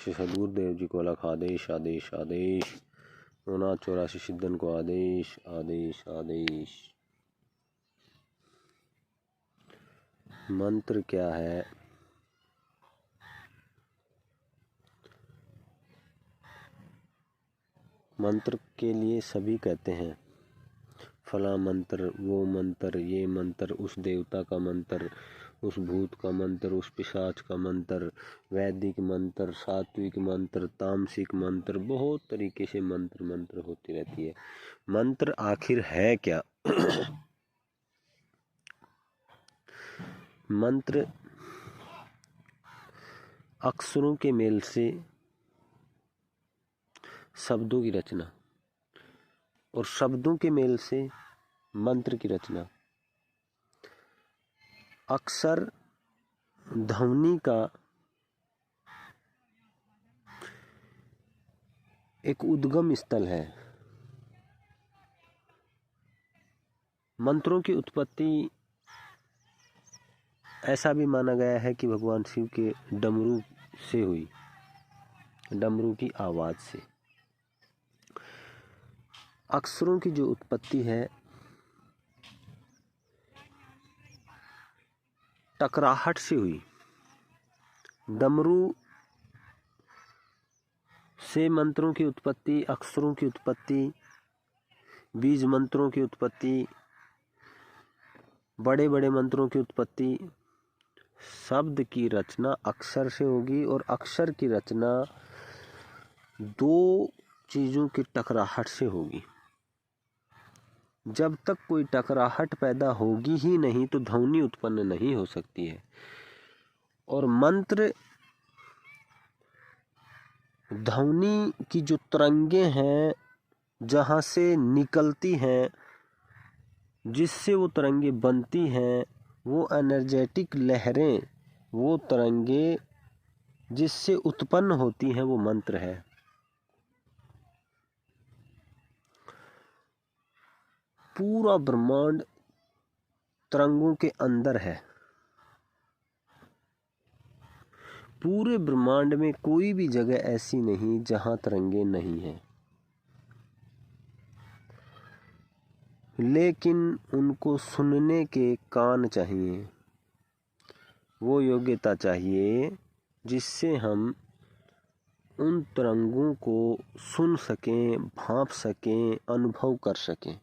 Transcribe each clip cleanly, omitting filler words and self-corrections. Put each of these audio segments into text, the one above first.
श्री सद्गुरुदेव जी को अलग आदेश आदेश आदेश। 84 सिद्धन को आदेश आदेश आदेश। मंत्र क्या है? मंत्र के लिए सभी कहते हैं फला मंत्र, वो मंत्र, ये मंत्र, उस देवता का मंत्र, उस भूत का मंत्र, उस पिशाच का मंत्र, वैदिक मंत्र, सात्विक मंत्र, तामसिक मंत्र, बहुत तरीके से मंत्र होती रहती है। मंत्र आखिर है क्या? मंत्र अक्षरों के मेल से शब्दों की रचना और शब्दों के मेल से मंत्र की रचना। अक्षर ध्वनि का एक उद्गम स्थल है। मंत्रों की उत्पत्ति ऐसा भी माना गया है कि भगवान शिव के डमरू से हुई, डमरू की आवाज से। अक्षरों की जो उत्पत्ति है टकराहट से हुई। डमरू से मंत्रों की उत्पत्ति, अक्षरों की उत्पत्ति, बीज मंत्रों की उत्पत्ति, बड़े बड़े मंत्रों की उत्पत्ति, शब्द की रचना अक्षर से होगी। और अक्षर की रचना दो चीजों की टकराहट से होगी। जब तक कोई टकराहट पैदा होगी ही नहीं तो ध्वनि उत्पन्न नहीं हो सकती है। और मंत्र ध्वनि की जो तरंगे हैं जहाँ से निकलती हैं, जिससे वो तरंगे बनती हैं, वो एनर्जेटिक लहरें, वो तरंगे जिससे उत्पन्न होती हैं, वो मंत्र है। पूरा ब्रह्मांड तरंगों के अंदर है। पूरे ब्रह्मांड में कोई भी जगह ऐसी नहीं जहां तरंगे नहीं हैं, लेकिन उनको सुनने के कान चाहिए, वो योग्यता चाहिए जिससे हम उन तरंगों को सुन सकें, भांप सकें, अनुभव कर सकें।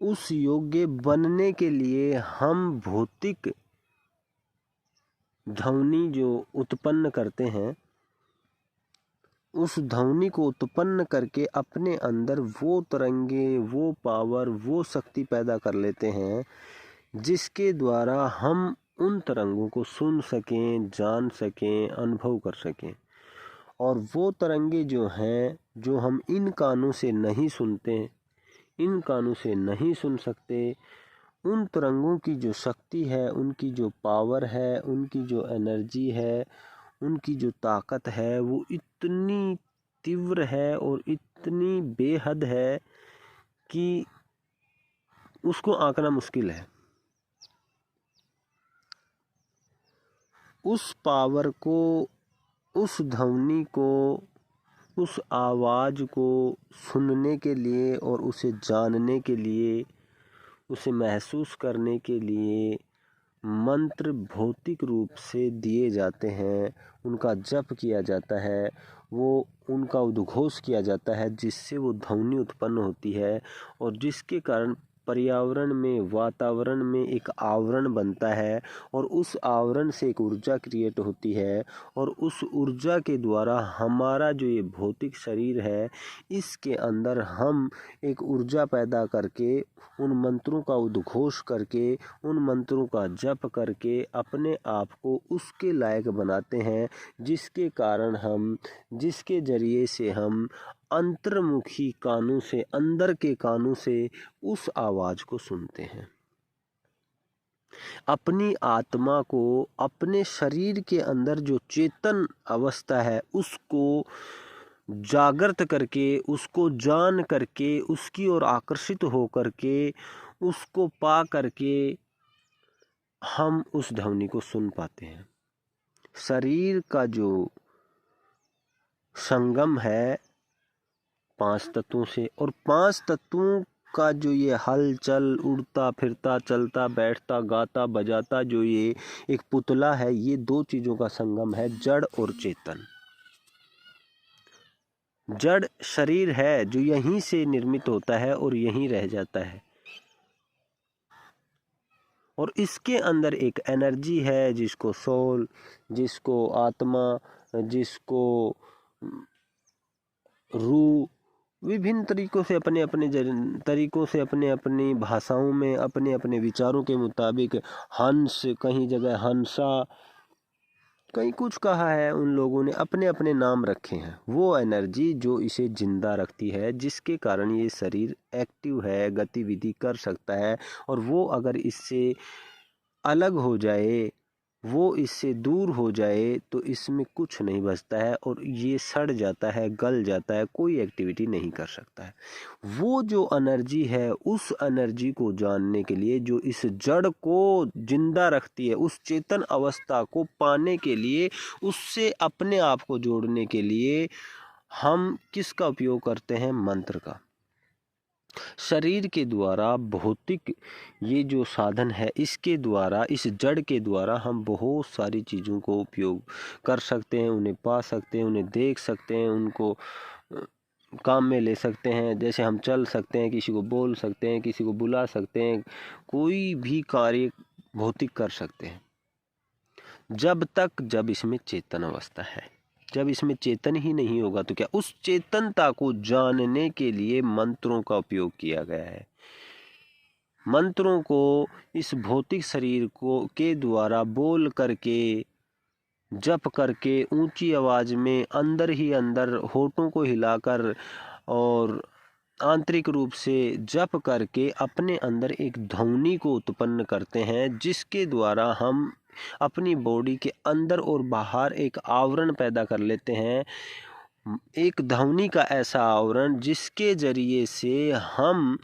उस योग्य बनने के लिए हम भौतिक ध्वनि जो उत्पन्न करते हैं, उस ध्वनि को उत्पन्न करके अपने अंदर वो तरंगे, वो पावर, वो शक्ति पैदा कर लेते हैं जिसके द्वारा हम उन तरंगों को सुन सकें, जान सकें, अनुभव कर सकें। और वो तरंगे जो हैं, जो हम इन कानों से नहीं सुनते, इन कानों से नहीं सुन सकते, उन तरंगों की जो शक्ति है, उनकी जो पावर है, उनकी जो एनर्जी है, उनकी जो ताकत है, वो इतनी तीव्र है और इतनी बेहद है कि उसको आंकना मुश्किल है। उस पावर को, उस ध्वनि को, उस आवाज़ को सुनने के लिए और उसे जानने के लिए, उसे महसूस करने के लिए मंत्र भौतिक रूप से दिए जाते हैं, उनका जप किया जाता है, वो उनका उद्घोष किया जाता है, जिससे वो ध्वनि उत्पन्न होती है और जिसके कारण पर्यावरण में, वातावरण में एक आवरण बनता है और उस आवरण से एक ऊर्जा क्रिएट होती है। और उस ऊर्जा के द्वारा हमारा जो ये भौतिक शरीर है, इसके अंदर हम एक ऊर्जा पैदा करके, उन मंत्रों का उद्घोष करके, उन मंत्रों का जप करके अपने आप को उसके लायक बनाते हैं, जिसके कारण हम, जिसके जरिए से हम अंतर्मुखी कानों से, अंदर के कानों से उस आवाज को सुनते हैं। अपनी आत्मा को, अपने शरीर के अंदर जो चेतन अवस्था है, उसको जागृत करके, उसको जान करके, उसकी ओर आकर्षित हो करके, उसको पा करके हम उस ध्वनि को सुन पाते हैं। शरीर का जो संगम है 5 तत्वों से, और 5 तत्वों का जो ये हलचल, उड़ता फिरता, चलता बैठता, गाता बजाता जो ये एक पुतला है, ये 2 चीज़ों का संगम है, जड़ और चेतन। जड़ शरीर है जो यहीं से निर्मित होता है और यहीं रह जाता है, और इसके अंदर एक एनर्जी है जिसको सोल, जिसको आत्मा, जिसको रूह, विभिन्न तरीकों से अपने अपने तरीकों से अपने अपनी भाषाओं में अपने अपने विचारों के मुताबिक हंस, कहीं जगह हंसा, कहीं कुछ कहा है, उन लोगों ने अपने अपने नाम रखे हैं। वो एनर्जी जो इसे जिंदा रखती है, जिसके कारण ये शरीर एक्टिव है, गतिविधि कर सकता है, और वो अगर इससे अलग हो जाए, वो इससे दूर हो जाए, तो इसमें कुछ नहीं बचता है और ये सड़ जाता है, गल जाता है, कोई एक्टिविटी नहीं कर सकता है। वो जो एनर्जी है, उस एनर्जी को जानने के लिए, जो इस जड़ को जिंदा रखती है, उस चेतन अवस्था को पाने के लिए, उससे अपने आप को जोड़ने के लिए हम किसका उपयोग करते हैं? मंत्र का। शरीर के द्वारा, भौतिक ये जो साधन है, इसके द्वारा, इस जड़ के द्वारा हम बहुत सारी चीज़ों को उपयोग कर सकते हैं, उन्हें पा सकते हैं, उन्हें देख सकते हैं, उनको काम में ले सकते हैं। जैसे हम चल सकते हैं, किसी को बोल सकते हैं, किसी को बुला सकते हैं, कोई भी कार्य भौतिक कर सकते हैं, जब इसमें चेतन अवस्था है। जब इसमें चेतन ही नहीं होगा तो क्या? उस चेतनता को जानने के लिए मंत्रों का उपयोग किया गया है। मंत्रों को इस भौतिक शरीर को के द्वारा बोल करके, जप करके, ऊंची आवाज में, अंदर ही अंदर होठों को हिलाकर और आंतरिक रूप से जप करके अपने अंदर एक ध्वनि को उत्पन्न करते हैं, जिसके द्वारा हम अपनी बॉडी के अंदर और बाहर एक आवरण पैदा कर लेते हैं, एक ध्वनि का ऐसा आवरण जिसके जरिए से हम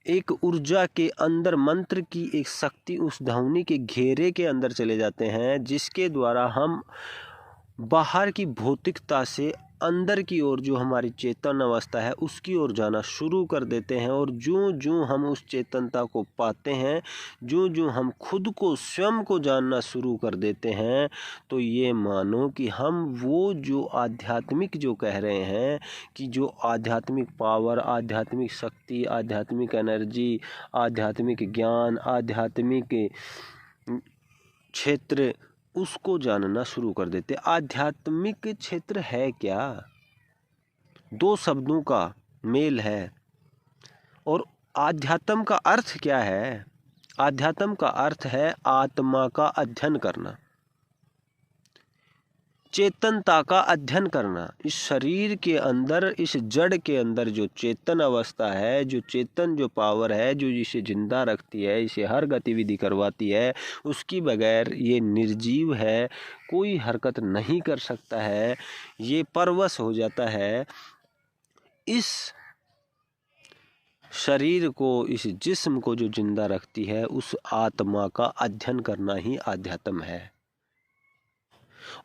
एक ऊर्जा के अंदर, मंत्र की एक शक्ति उस ध्वनि के घेरे के अंदर चले जाते हैं, जिसके द्वारा हम बाहर की भौतिकता से अंदर की ओर जो हमारी चेतन अवस्था है उसकी ओर जाना शुरू कर देते हैं। और जो जो हम उस चेतनता को पाते हैं, जो जो हम खुद को, स्वयं को जानना शुरू कर देते हैं, तो ये मानो कि हम वो जो आध्यात्मिक जो कह रहे हैं कि जो आध्यात्मिक पावर, आध्यात्मिक शक्ति, आध्यात्मिक एनर्जी, आध्यात्मिक ज्ञान, आध्यात्मिक क्षेत्र, उसको जानना शुरू कर देते। आध्यात्मिक क्षेत्र है क्या? 2 शब्दों का मेल है। और आध्यात्म का अर्थ क्या है? आध्यात्म का अर्थ है आत्मा का अध्ययन करना, चेतनता का अध्ययन करना। इस शरीर के अंदर, इस जड़ के अंदर जो चेतन अवस्था है, जो चेतन जो पावर है, जो इसे जिंदा रखती है, इसे हर गतिविधि करवाती है, उसकी बगैर ये निर्जीव है, कोई हरकत नहीं कर सकता है, ये परवश हो जाता है। इस शरीर को, इस जिस्म को जो जिंदा रखती है, उस आत्मा का अध्ययन करना ही आध्यात्म है।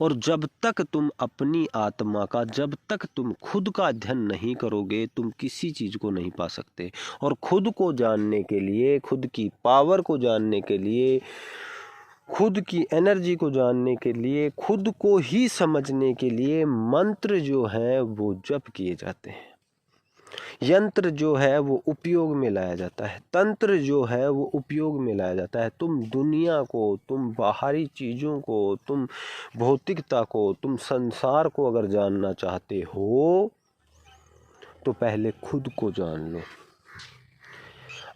और जब तक तुम अपनी आत्मा का, जब तक तुम खुद का अध्ययन नहीं करोगे, तुम किसी चीज़ को नहीं पा सकते। और खुद को जानने के लिए, खुद की पावर को जानने के लिए, खुद की एनर्जी को जानने के लिए, खुद को ही समझने के लिए मंत्र जो हैं वो जप किए जाते हैं। यंत्र जो है वो उपयोग में लाया जाता है, तंत्र जो है वो उपयोग में लाया जाता है। तुम दुनिया को, तुम बाहरी चीज़ों को, तुम भौतिकता को, तुम संसार को अगर जानना चाहते हो तो पहले खुद को जान लो।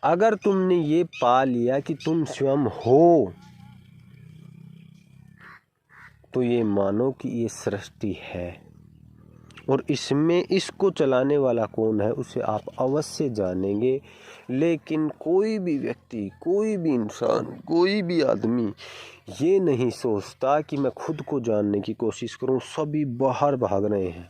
अगर तुमने ये पा लिया कि तुम स्वयं हो, तो ये मानो कि ये सृष्टि है और इसमें, इसको चलाने वाला कौन है उसे आप अवश्य जानेंगे। लेकिन कोई भी व्यक्ति, कोई भी इंसान, कोई भी आदमी ये नहीं सोचता कि मैं खुद को जानने की कोशिश करूं। सभी बाहर भाग रहे हैं।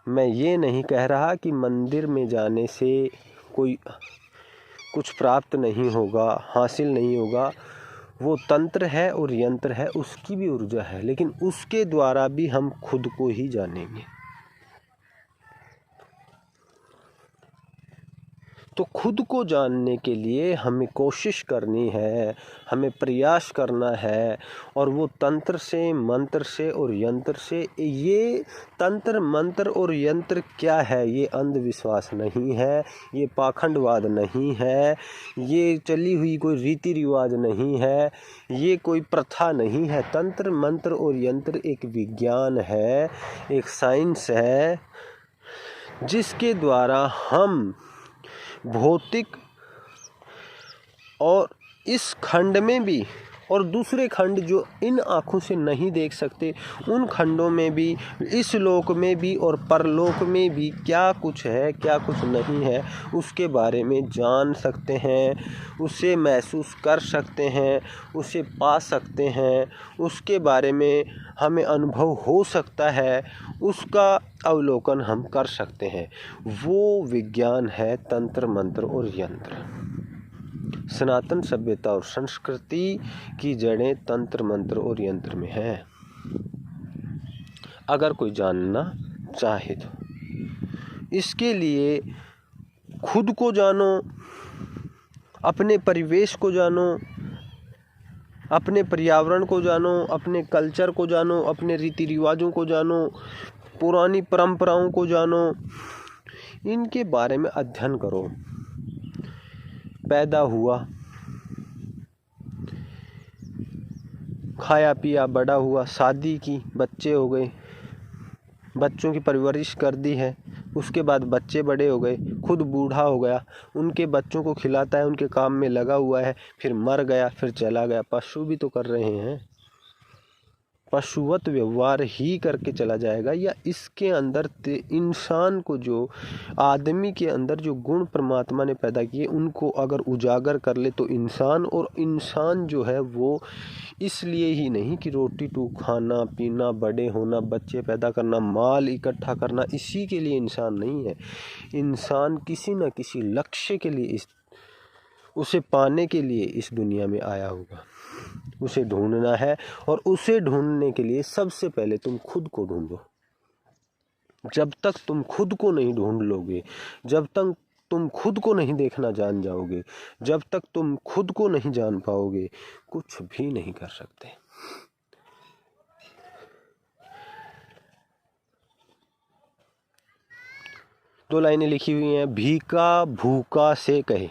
मैं ये नहीं कह रहा कि मंदिर में जाने से कोई कुछ प्राप्त नहीं होगा, हासिल नहीं होगा। वो तंत्र है और यंत्र है, उसकी भी ऊर्जा है, लेकिन उसके द्वारा भी हम खुद को ही जानेंगे। तो खुद को जानने के लिए हमें कोशिश करनी है, हमें प्रयास करना है। और वो तंत्र से, मंत्र से और यंत्र से, ये तंत्र मंत्र और यंत्र क्या है? ये अंधविश्वास नहीं है, ये पाखंडवाद नहीं है, ये चली हुई कोई रीति रिवाज नहीं है, ये कोई प्रथा नहीं है। तंत्र मंत्र और यंत्र एक विज्ञान है, एक साइंस है, जिसके द्वारा हम भौतिक और इस खंड में भी और दूसरे खंड जो इन आँखों से नहीं देख सकते, उन खंडों में भी, इस लोक में भी और परलोक में भी क्या कुछ है, क्या कुछ नहीं है, उसके बारे में जान सकते हैं, उसे महसूस कर सकते हैं, उसे पा सकते हैं, उसके बारे में हमें अनुभव हो सकता है, उसका अवलोकन हम कर सकते हैं। वो विज्ञान है तंत्र मंत्र और यंत्र। सनातन सभ्यता और संस्कृति की जड़ें तंत्र मंत्र और यंत्र में हैं। अगर कोई जानना चाहे तो इसके लिए खुद को जानो, अपने परिवेश को जानो, अपने पर्यावरण को जानो, अपने कल्चर को जानो, अपने रीति रिवाजों को जानो, पुरानी परंपराओं को जानो, इनके बारे में अध्ययन करो। पैदा हुआ, खाया पिया, बड़ा हुआ, शादी की, बच्चे हो गए, बच्चों की परवरिश कर दी है, उसके बाद बच्चे बड़े हो गए, खुद बूढ़ा हो गया, उनके बच्चों को खिलाता है, उनके काम में लगा हुआ है, फिर मर गया, फिर चला गया। पशु भी तो कर रहे हैं, पशुवत व्यवहार ही करके चला जाएगा। या इसके अंदर इंसान को, जो आदमी के अंदर जो गुण परमात्मा ने पैदा किए, उनको अगर उजागर कर ले तो इंसान, और इंसान जो है वो इसलिए ही नहीं कि रोटी टूक खाना पीना, बड़े होना, बच्चे पैदा करना, माल इकट्ठा करना, इसी के लिए इंसान नहीं है। इंसान किसी न किसी लक्ष्य के लिए, उसे पाने के लिए इस दुनिया में आया होगा, उसे ढूंढना है। और उसे ढूंढने के लिए सबसे पहले तुम खुद को ढूंढो। जब तक तुम खुद को नहीं ढूंढ लोगे, जब तक तुम खुद को नहीं देखना जान जाओगे, जब तक तुम खुद को नहीं जान पाओगे, कुछ भी नहीं कर सकते। दो लाइनें लिखी हुई हैं। भीका भूका से कहे।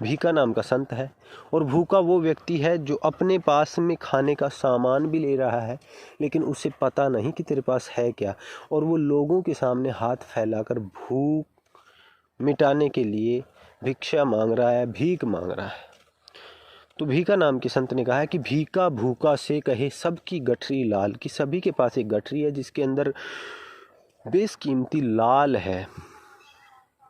भीका नाम का संत है, और भूखा वो व्यक्ति है जो अपने पास में खाने का सामान भी ले रहा है, लेकिन उसे पता नहीं कि तेरे पास है क्या, और वो लोगों के सामने हाथ फैलाकर भूख मिटाने के लिए भिक्षा मांग रहा है, भीख मांग रहा है। तो भीका नाम के संत ने कहा है कि भीका भूखा से कहे सबकी गठरी लाल, कि सभी के पास एक गठरी है जिसके अंदर बेशकीमती लाल है।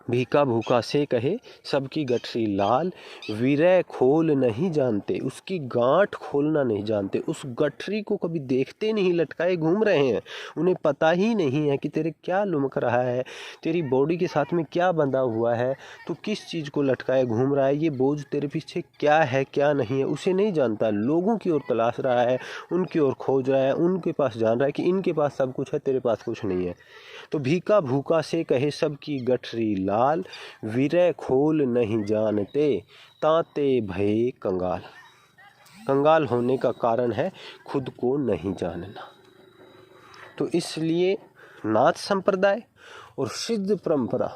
भीका भूखा से कहे सबकी गठरी लाल, विरय खोल नहीं जानते, उसकी गांठ खोलना नहीं जानते, उस गठरी को कभी देखते नहीं, लटकाए घूम रहे हैं, उन्हें पता ही नहीं है कि तेरे क्या लुमक रहा है, तेरी बॉडी के साथ में क्या बंधा हुआ है, तो किस चीज़ को लटकाए घूम रहा है, ये बोझ तेरे पीछे क्या है क्या नहीं है, उसे नहीं जानता। लोगों की ओर तलाश रहा है, उनकी ओर खोज रहा है, उनके पास जान रहा है कि इनके पास सब कुछ है, तेरे पास कुछ नहीं है। तो भीका भूखा से कहे सबकी गठरी लाल, विरय खोल नहीं जानते, ताते भये कंगाल। कंगाल होने का कारण है खुद को नहीं जानना। तो इसलिए नाथ संप्रदाय और सिद्ध परंपरा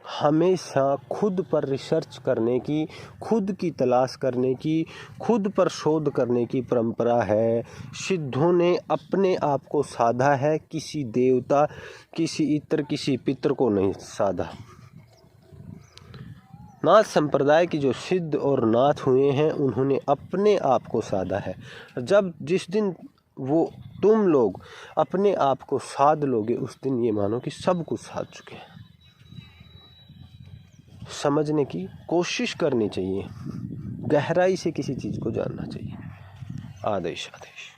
हमेशा खुद पर रिसर्च करने की, खुद की तलाश करने की, खुद पर शोध करने की परंपरा है। सिद्धों ने अपने आप को साधा है, किसी देवता, किसी इत्र, किसी पितर को नहीं साधा। नाथ संप्रदाय की जो सिद्ध और नाथ हुए हैं, उन्होंने अपने आप को साधा है। जब जिस दिन वो तुम लोग अपने आप को साध लोगे, उस दिन ये मानो कि सब कुछ साध चुके हैं। समझने की कोशिश करनी चाहिए, गहराई से किसी चीज़ को जानना चाहिए। आदेश आदेश।